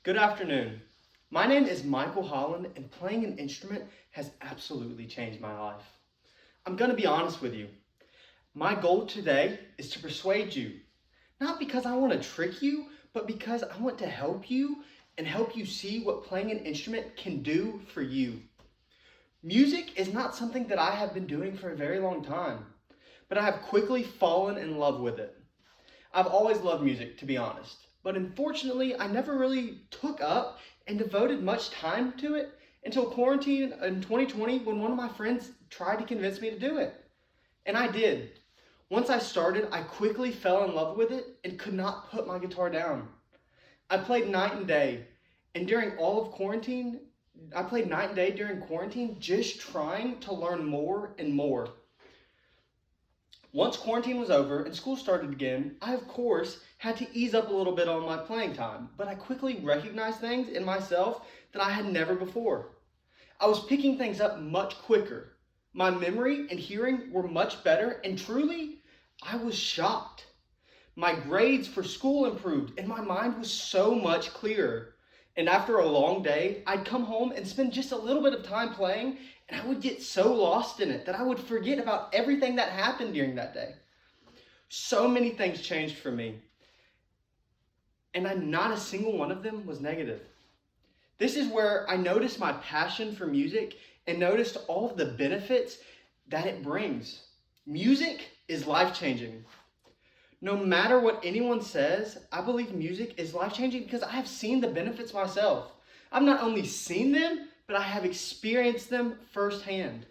Good afternoon. My name is Michael Holland, and playing an instrument has absolutely changed my life. I'm going to be honest with you. My goal today is to persuade you, not because I want to trick you, but because I want to help you and help you see what playing an instrument can do for you. Music is not something that I have been doing for a very long time, but I have quickly fallen in love with it. I've always loved music, to be honest, but unfortunately, I never really took up and devoted much time to it until quarantine in 2020 when one of my friends tried to convince me to do it. And I did. Once I started, I quickly fell in love with it and could not put my guitar down. I played night and day, and during all of quarantine, I played night and day during quarantine, just trying to learn more and more. Once quarantine was over and school started again, I of course had to ease up a little bit on my playing time, but I quickly recognized things in myself that I had never before. I was picking things up much quicker. My memory and hearing were much better, and truly, I was shocked. My grades for school improved, and my mind was so much clearer. And after a long day, I'd come home and spend just a little bit of time playing, and I would get so lost in it that I would forget about everything that happened during that day. So many things changed for me, and not a single one of them was negative. This is where I noticed my passion for music and noticed all of the benefits that it brings. Music is life-changing. No matter what anyone says, I believe music is life-changing because I have seen the benefits myself. I've not only seen them, but I have experienced them firsthand.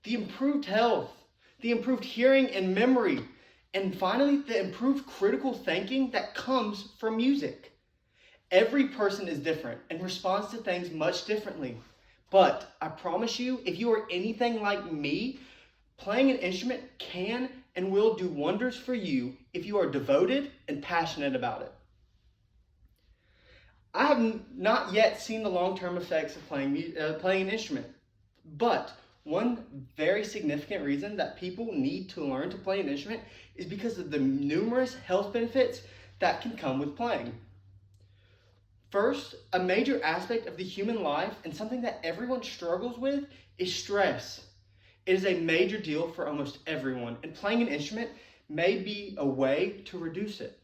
The improved health, the improved hearing and memory, and finally, the improved critical thinking that comes from music. Every person is different and responds to things much differently. But I promise you, if you are anything like me, playing an instrument can and will do wonders for you if you are devoted and passionate about it. I have not yet seen the long-term effects of playing an instrument, but one very significant reason that people need to learn to play an instrument is because of the numerous health benefits that can come with playing. First, a major aspect of the human life and something that everyone struggles with is stress. It is a major deal for almost everyone, and playing an instrument may be a way to reduce it.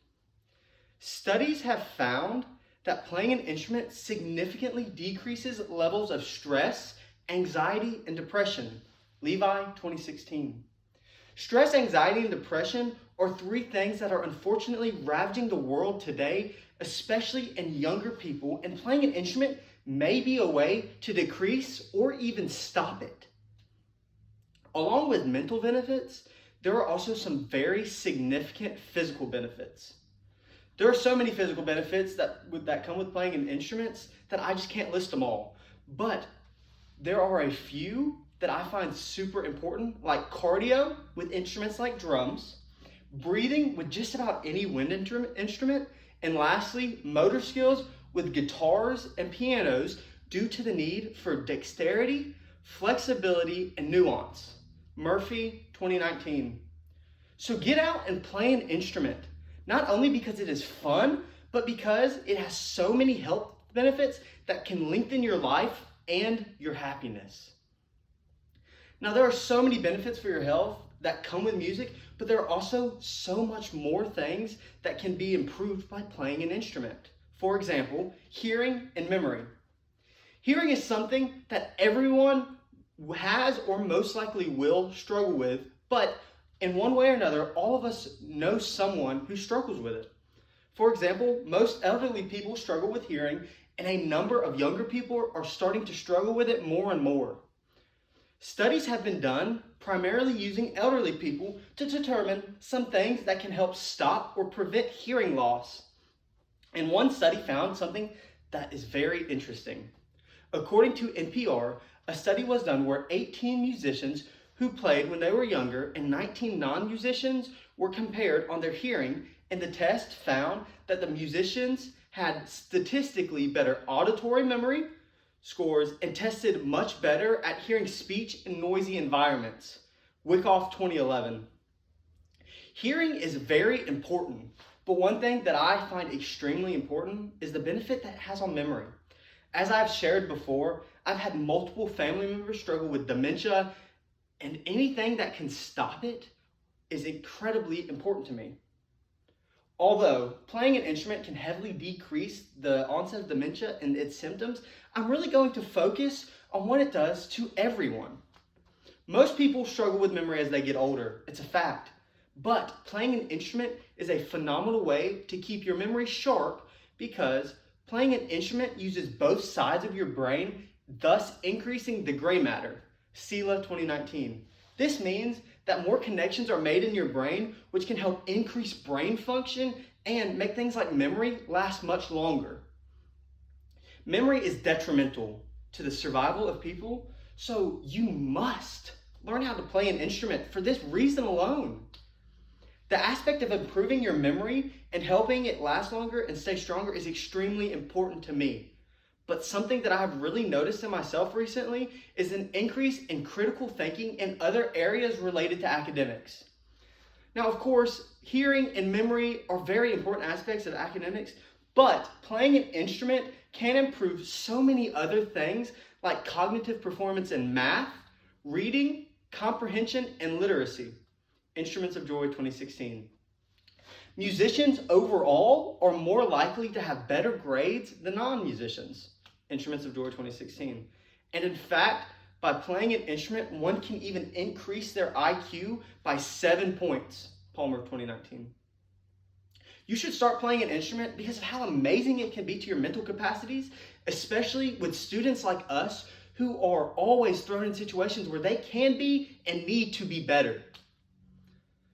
Studies have found that playing an instrument significantly decreases levels of stress, anxiety, and depression. Levi, 2016. Stress, anxiety, and depression are three things that are unfortunately ravaging the world today, especially in younger people, and playing an instrument may be a way to decrease or even stop it. Along with mental benefits, there are also some very significant physical benefits. There are so many physical benefits that come with playing an instruments that I just can't list them all. But there are a few that I find super important, like cardio with instruments like drums, breathing with just about any wind instrument, and lastly, motor skills with guitars and pianos due to the need for dexterity, flexibility, and nuance. Murphy, 2019. So get out and play an instrument, not only because it is fun, but because it has so many health benefits that can lengthen your life and your happiness. Now, there are so many benefits for your health that come with music, but there are also so much more things that can be improved by playing an instrument. For example, hearing and memory. Hearing is something that everyone has or most likely will struggle with, but in one way or another, all of us know someone who struggles with it. For example, most elderly people struggle with hearing, and a number of younger people are starting to struggle with it more and more. Studies have been done primarily using elderly people to determine some things that can help stop or prevent hearing loss. And one study found something that is very interesting. According to NPR, a study was done where 18 musicians who played when they were younger and 19 non-musicians were compared on their hearing, and the test found that the musicians had statistically better auditory memory scores and tested much better at hearing speech in noisy environments. Wyckoff, 2011. Hearing is very important, But one thing that I find extremely important is the benefit that it has on memory. As I've shared before, I've had multiple family members struggle with dementia, and anything that can stop it is incredibly important to me. Although playing an instrument can heavily decrease the onset of dementia and its symptoms, I'm really going to focus on what it does to everyone. Most people struggle with memory as they get older. It's a fact. But playing an instrument is a phenomenal way to keep your memory sharp because playing an instrument uses both sides of your brain, thus increasing the gray matter. SELA 2019. This means that more connections are made in your brain, which can help increase brain function and make things like memory last much longer. Memory is detrimental to the survival of people, so you must learn how to play an instrument for this reason alone. The aspect of improving your memory and helping it last longer and stay stronger is extremely important to me. But something that I've really noticed in myself recently is an increase in critical thinking in other areas related to academics. Now, of course, hearing and memory are very important aspects of academics, but playing an instrument can improve so many other things like cognitive performance in math, reading, comprehension, and literacy. Instruments of Joy 2016. Musicians overall are more likely to have better grades than non-musicians. Instruments of Joy 2016. And in fact, by playing an instrument, one can even increase their IQ by 7 points. Palmer 2019. You should start playing an instrument because of how amazing it can be to your mental capacities, especially with students like us who are always thrown in situations where they can be and need to be better.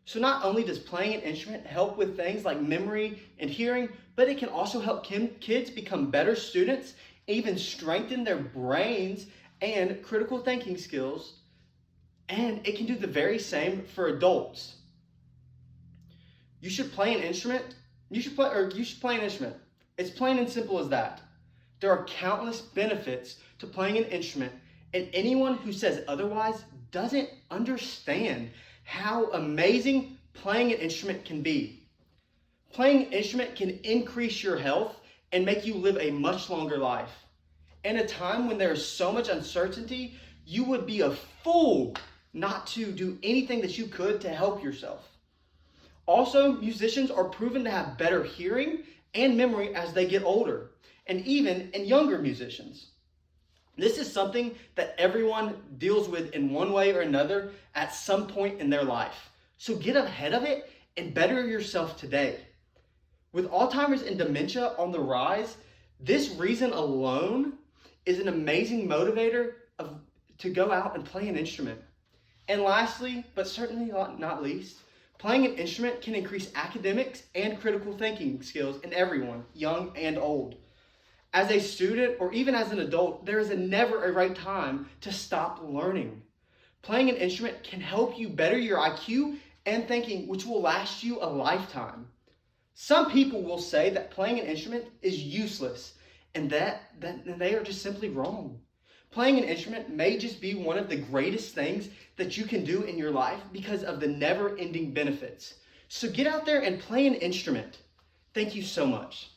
So not only does playing an instrument help with things like memory and hearing, but it can also help kids become better students, even strengthen their brains and critical thinking skills, and it can do the very same for adults. You should play an instrument. You should play an instrument. It's plain and simple as that. There are countless benefits to playing an instrument, and anyone who says otherwise doesn't understand how amazing playing an instrument can be. Playing an instrument can increase your health and make you live a much longer life. In a time when there is so much uncertainty, you would be a fool not to do anything that you could to help yourself. Also, musicians are proven to have better hearing and memory as they get older, and even in younger musicians. This is something that everyone deals with in one way or another at some point in their life. So get ahead of it and better yourself today. With Alzheimer's and dementia on the rise, this reason alone is an amazing motivator to go out and play an instrument. And lastly, but certainly not least, playing an instrument can increase academics and critical thinking skills in everyone, young and old. As a student or even as an adult, there is never a right time to stop learning. Playing an instrument can help you better your IQ and thinking, which will last you a lifetime. Some people will say that playing an instrument is useless and that they are just simply wrong. Playing an instrument may just be one of the greatest things that you can do in your life because of the never-ending benefits. So get out there and play an instrument. Thank you so much.